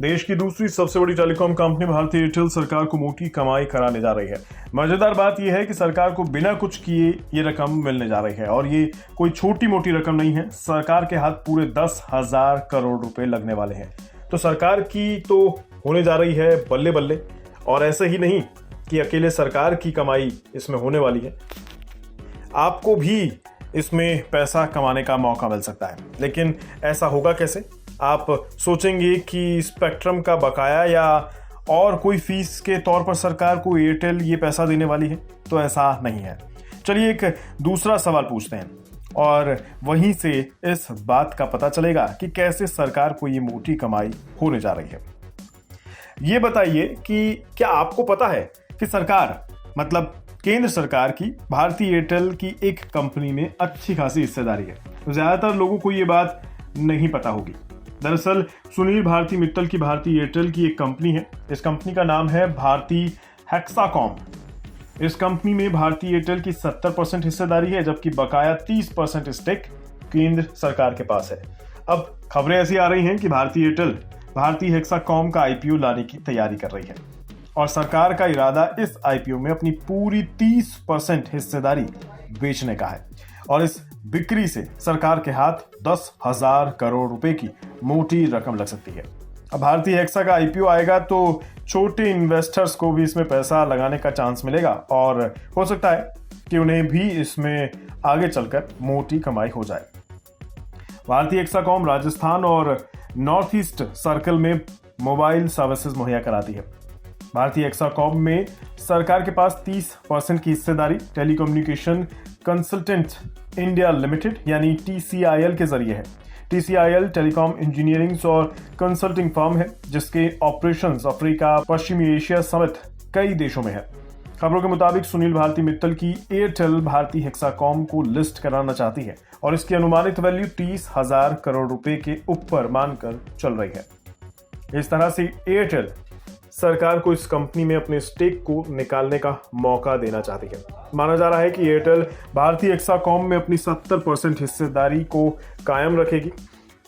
देश की दूसरी सबसे बड़ी टेलीकॉम कंपनी भारती एयरटेल सरकार को मोटी कमाई कराने जा रही है। मजेदार बात यह है कि सरकार को बिना कुछ किए ये रकम मिलने जा रही है और ये कोई छोटी मोटी रकम नहीं है। सरकार के हाथ पूरे 10,000 करोड़ रुपए लगने वाले हैं। तो सरकार की तो होने जा रही है बल्ले बल्ले। और ऐसे ही नहीं कि अकेले सरकार की कमाई इसमें होने वाली है, आपको भी इसमें पैसा कमाने का मौका मिल सकता है। लेकिन ऐसा होगा कैसे? आप सोचेंगे कि स्पेक्ट्रम का बकाया या और कोई फीस के तौर पर सरकार को एयरटेल ये पैसा देने वाली है, तो ऐसा नहीं है। चलिए एक दूसरा सवाल पूछते हैं और वहीं से इस बात का पता चलेगा कि कैसे सरकार को ये मोटी कमाई होने जा रही है। ये बताइए कि क्या आपको पता है कि सरकार मतलब केंद्र सरकार की भारती एयरटेल की एक कंपनी में अच्छी खासी हिस्सेदारी है। ज्यादातर लोगों को ये बात नहीं पता होगी। दरअसल सुनील भारती मित्तल की भारती एयरटेल की एक कंपनी है। इस कंपनी का नाम है भारती हेक्साकॉम। इस कंपनी में भारती एयरटेल की 70% हिस्सेदारी है, जबकि बकाया 30% स्टेक केंद्र सरकार के पास है। अब खबरें ऐसी आ रही हैं कि भारती एयरटेल भारती हेक्साकॉम का आईपीओ लाने की तैयारी कर रही है और सरकार का इरादा इस आईपीओ में अपनी पूरी 30% हिस्सेदारी बेचने का है और इस बिक्री से सरकार के हाथ 10,000 करोड़ रुपए की मोटी रकम लग सकती है। अब भारतीय हेक्सा का आईपीओ आएगा तो छोटे इन्वेस्टर्स को भी इसमें पैसा लगाने का चांस मिलेगा और हो सकता है कि उन्हें भी इसमें आगे चलकर मोटी कमाई हो जाए। भारतीय हेक्साकॉम राजस्थान और नॉर्थ ईस्ट सर्कल में मोबाइल सर्विसेज मुहैया कराती है। भारतीय हेक्साकॉम में सरकार के पास 30% की हिस्सेदारी टेलीकम्युनिकेशन कंसल्टेंट इंडिया लिमिटेड यानी TCIL के जरिए है। TCIL टेलीकॉम इंजीनियरिंग और कंसल्टिंग फर्म है जिसके ऑपरेशंस अफ्रीका, पश्चिमी एशिया समेत कई देशों में है। खबरों के मुताबिक सुनील भारती मित्तल की एयरटेल भारती हेक्साकॉम को लिस्ट कराना चाहती है और इसकी अनुमानित वैल्यू 30,000 करोड़ रुपए के ऊपर मानकर चल रही है। इस तरह से एयरटेल सरकार को इस कंपनी में अपने स्टेक को निकालने का मौका देना चाहती है। माना जा रहा है कि एयरटेल भारती हेक्साकॉम में अपनी 70% हिस्सेदारी को कायम रखेगी।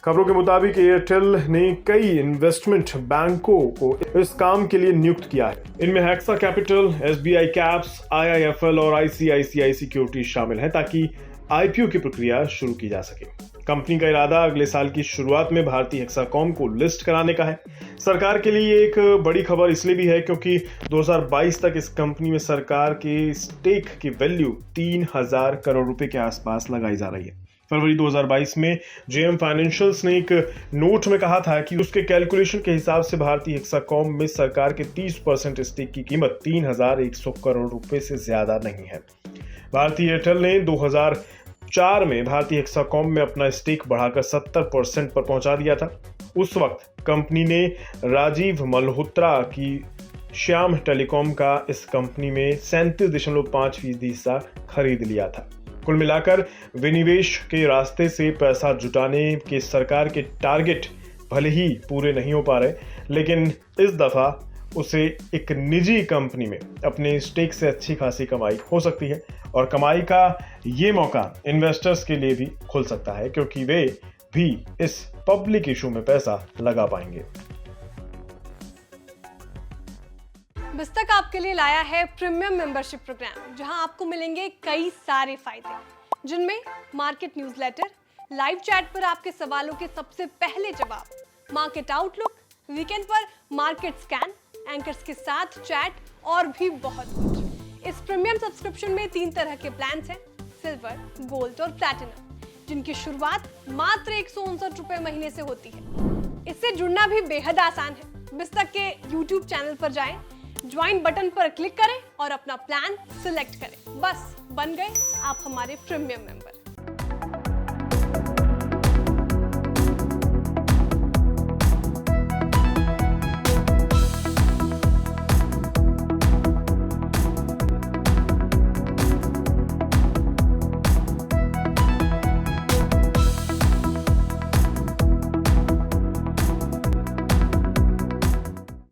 खबरों के मुताबिक एयरटेल ने कई इन्वेस्टमेंट बैंकों को इस काम के लिए नियुक्त किया है। इनमें hexa capital, SBI caps, IIFL और ICICI सिक्योरिटीज शामिल हैं ताकि आईपीओ की प्रक्रिया शुरू की जा सके। कंपनी का इरादा अगले साल की शुरुआत में भारती हेक्साकॉम को लिस्ट कराने का है। सरकार के लिए एक बड़ी खबर इसलिए भी है क्योंकि 2022 तक इस कंपनी में सरकार के स्टेक की वैल्यू 3,000 करोड़ रुपए के आसपास लगाई जा रही है। फरवरी 2022 में JM फाइनेंशियल्स ने एक नोट में कहा था कि उसके कैलकुलेशन के हिसाब से भारती हेक्साकॉम में सरकार के 30% स्टेक की कीमत 3,100 करोड़ रुपए से ज्यादा नहीं है। भारती एयरटेल ने 2004 में भारती हेक्साकॉम में अपना स्टेक बढ़ाकर 70% पर पहुंचा दिया था। उस वक्त कंपनी ने राजीव मल्होत्रा की श्याम टेलीकॉम का इस कंपनी में 37.5% हिस्सा खरीद लिया था। कुल मिलाकर विनिवेश के रास्ते से पैसा जुटाने के सरकार के टारगेट भले ही पूरे नहीं हो पा रहे, लेकिन इस दफा उसे एक निजी कंपनी में अपने स्टेक से अच्छी खासी कमाई हो सकती है और कमाई का ये मौका इन्वेस्टर्स के लिए भी खुल सकता है क्योंकि वे भी इस पब्लिक इशू में पैसा लगा पाएंगे। बिस्तक आपके लिए लाया है प्रीमियम मेंबरशिप प्रोग्राम, जहां आपको मिलेंगे कई सारे फायदे, जिनमें मार्केट न्यूज़लेटर, लाइव चैट पर आपके सवालों के सबसे पहले जवाब, मार्केट आउटलुक, वीकेंड पर मार्केट स्कैन, एंकर्स के साथ चैट और भी बहुत कुछ। इस प्रीमियम सब्सक्रिप्शन में 3 तरह के प्लान्स हैं, सिल्वर, गोल्ड और प्लैटिनम, जिनकी शुरुआत मात्र 159 रुपए महीने से होती है। इससे जुड़ना भी बेहद आसान है। बिस्तक के YouTube चैनल पर जाएं, ज्वाइन बटन पर क्लिक करें और अपना प्लान सिलेक्ट करें। बस बन गए आप हमारे प्रीमियम मेंबर।